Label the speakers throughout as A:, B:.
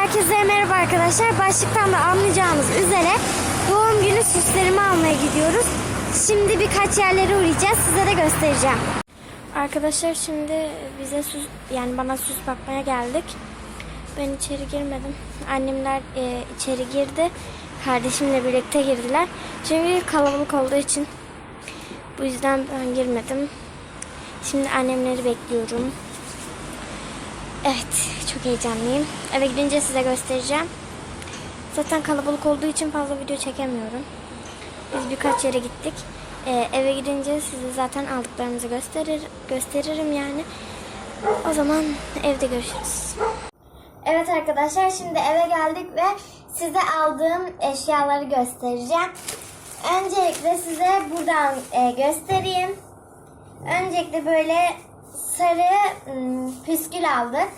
A: Herkese merhaba arkadaşlar. Başlıktan da anlayacağınız üzere doğum günü süslerimi almaya gidiyoruz. Şimdi birkaç yerlere uğrayacağız. Size de göstereceğim. Arkadaşlar şimdi bize bana süs bakmaya geldik. Ben içeri girmedim. Annemler içeri girdi. Kardeşimle birlikte girdiler. Çünkü kalabalık olduğu için. Bu yüzden ben girmedim. Şimdi annemleri bekliyorum. Evet, çok heyecanlıyım. Eve gidince size göstereceğim. Zaten kalabalık olduğu için fazla video çekemiyorum. Biz birkaç yere gittik. Eve gidince size zaten aldıklarımızı gösteririm yani. O zaman evde görüşürüz. Evet arkadaşlar, şimdi eve geldik ve size aldığım eşyaları göstereceğim. Öncelikle size buradan göstereyim. Öncelikle böyle sarı püskül aldık.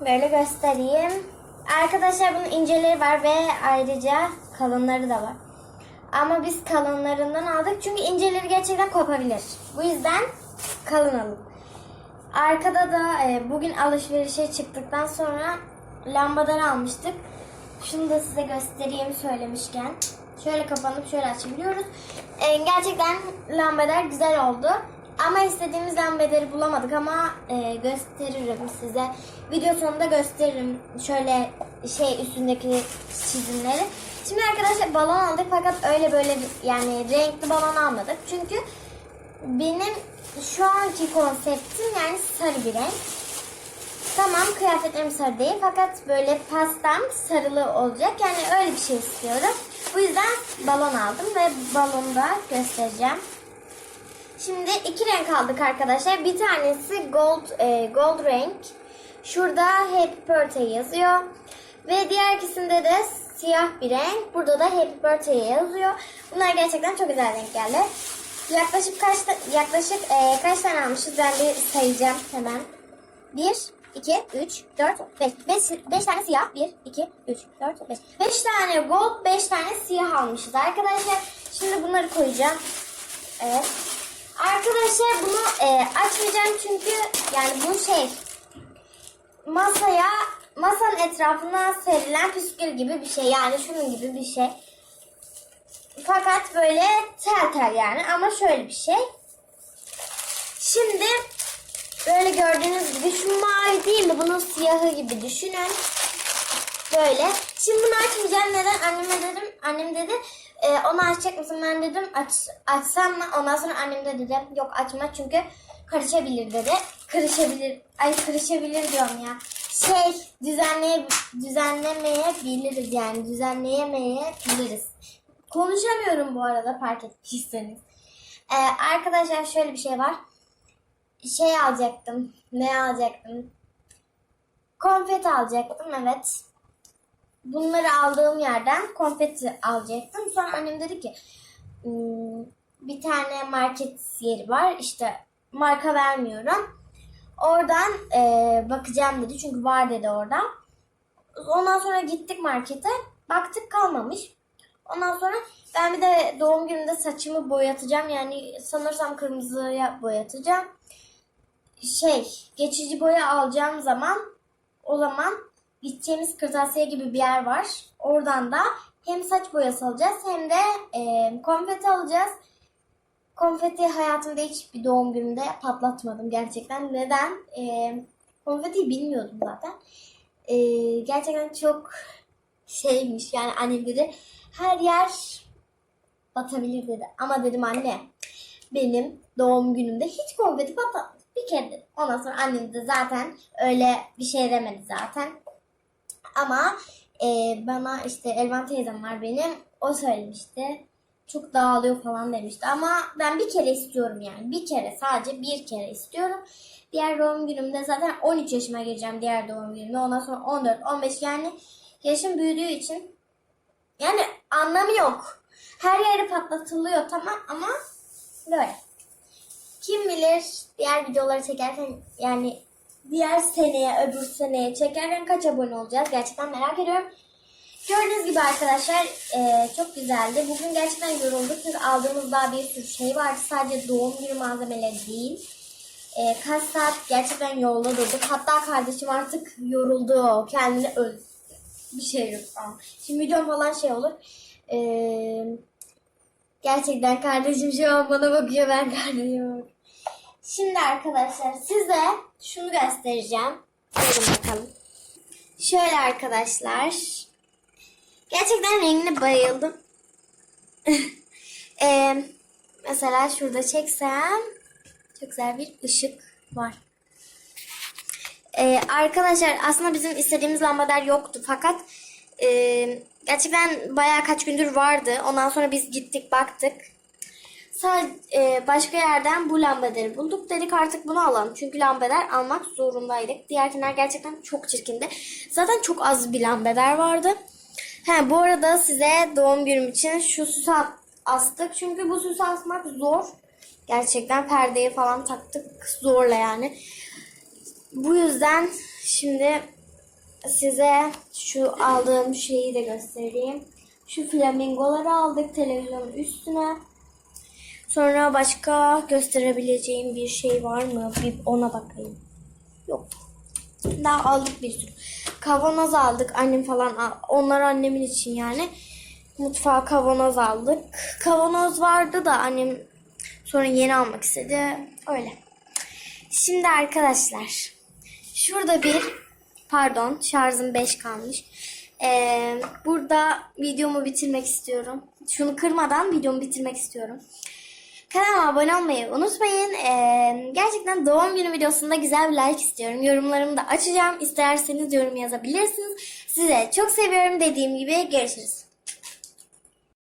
A: Böyle göstereyim. Arkadaşlar bunun inceleri var ve ayrıca kalınları da var. Ama biz kalınlarından aldık çünkü inceleri gerçekten kopabilir. Bu yüzden kalın alın. Arkada da bugün alışverişe çıktıktan sonra lambadan almıştık. Şunu da size göstereyim söylemişken. Şöyle kapanıp şöyle açabiliyoruz. Gerçekten lambalar güzel oldu. Ama istediğimiz lambaları bulamadık ama gösteririm size. Video sonunda gösteririm şöyle üstündeki çizimleri. Şimdi arkadaşlar balon aldık fakat öyle böyle yani renkli balon almadık. Çünkü benim şu anki konseptim yani sarı bir renk. Tamam, kıyafetlerim sarı değil fakat böyle pastam sarılı olacak. Yani öyle bir şey istiyorum. Bu yüzden balon aldım ve balonu da göstereceğim. Şimdi iki renk aldık arkadaşlar. Bir tanesi gold renk. Şurada Happy Birthday yazıyor. Ve diğer ikisinde de siyah bir renk. Burada da Happy Birthday yazıyor. Bunlar gerçekten çok güzel renklerle. Yaklaşık kaç tane almışız? Ben bir sayacağım hemen. 1, 2, 3, 4, 5. 5 tane siyah. 1, 2, 3, 4, 5. 5 tane gold, 5 tane siyah almışız arkadaşlar. Şimdi bunları koyacağım. Evet. Arkadaşlar bunu açmayacağım çünkü yani bu masanın etrafına serilen püskül gibi bir şey. Yani şunun gibi bir şey. Fakat böyle tel yani ama şöyle bir şey. Şimdi böyle gördüğünüz gibi şu mavi değil mi? Bunun siyahı gibi düşünün. Böyle. Şimdi bunu açmayacağım. Neden? Annem dedi onu açacak mısın? Ben dedim açsam mı? Ondan sonra annem de dedi yok açma çünkü karışabilir dedi. Kırışabilir diyorum ya. Düzenlemeyebiliriz yani. Düzenleyemeyebiliriz. Konuşamıyorum bu arada fark ettiyseniz. Arkadaşlar şöyle bir şey var. Alacaktım. Ne alacaktım? Konfeti alacaktım, evet. Bunları aldığım yerden konfeti alacaktım. Sonra annem dedi ki bir tane market yeri var. İşte marka vermiyorum. Oradan bakacağım dedi. Çünkü var dedi orada. Ondan sonra gittik markete. Baktık kalmamış. Ondan sonra ben bir de doğum günümde saçımı boyatacağım. Yani sanırsam kırmızıya boyatacağım. Geçici boya alacağım zaman o zaman gideceğimiz kırtasiye gibi bir yer var. Oradan da hem saç boyası alacağız hem de konfeti alacağız. Konfeti hayatımda hiçbir doğum günümde patlatmadım gerçekten. Neden? Konfetiyi bilmiyordum zaten. Gerçekten çok şeymiş. Yani annem dedi her yer batabilir dedi. Ama dedim anne benim doğum günümde hiç konfeti patlatmadım. Bir kere dedim. Ondan sonra annem de zaten öyle bir şey demedi zaten. Ama bana işte Elvan teyzem var benim. O söylemişti. Çok dağılıyor falan demişti. Ama ben bir kere istiyorum yani. Bir kere, sadece bir kere istiyorum. Diğer doğum günümde zaten 13 yaşıma gireceğim diğer doğum günümde. Ondan sonra 14, 15 yani yaşım büyüdüğü için yani anlamı yok. Her yeri patlatılıyor tamam ama böyle. Kim bilir diğer videoları çekerken yani diğer seneye, öbür seneye çekerken kaç abone olacağız? Gerçekten merak ediyorum. Gördüğünüz gibi arkadaşlar çok güzeldi. Bugün gerçekten yorulduk çünkü aldığımız daha bir sürü şey vardı. Sadece doğum günü malzemeleri değil. Kaç saat gerçekten yolda durduk. Hatta kardeşim artık yoruldu. Kendini öldü. Bir şey yok. Şimdi videom falan şey olur. Gerçekten kardeşim şu an bana bakıyor. Ben kardeşime bakıyorum. Şimdi arkadaşlar size şunu göstereceğim. Buyurun bakalım. Şöyle arkadaşlar. Gerçekten rengine bayıldım. Mesela şurada çeksem çok güzel bir ışık var. Arkadaşlar aslında bizim istediğimiz lambader yoktu fakat gerçekten bayağı kaç gündür vardı. Ondan sonra biz gittik baktık. Başka yerden bu lambaları bulduk. Dedik artık bunu alalım. Çünkü lambader almak zorundaydık. Diğerkiler gerçekten çok çirkindi. Zaten çok az bir lambader vardı. Bu arada size doğum günüm için şu süsü astık. Çünkü bu süsü asmak zor. Gerçekten perdeyi falan taktık zorla yani. Bu yüzden şimdi size şu aldığım şeyi de göstereyim. Şu flamingoları aldık televizyonun üstüne. Sonra başka gösterebileceğim bir şey var mı? Bir ona bakayım. Yok. Daha aldık bir sürü. Kavanoz aldık. Annem falan. Onlar annemin için yani. Mutfağa kavanoz aldık. Kavanoz vardı da annem sonra yeni almak istedi. Öyle. Şimdi arkadaşlar. Şurada şarjım 5 kalmış. Burada videomu bitirmek istiyorum. Şunu kırmadan videomu bitirmek istiyorum. Kanalıma abone olmayı unutmayın. Gerçekten doğum günü videosunda güzel bir like istiyorum. Yorumlarımı da açacağım. İsterseniz yorum yazabilirsiniz. Size çok seviyorum dediğim gibi görüşürüz.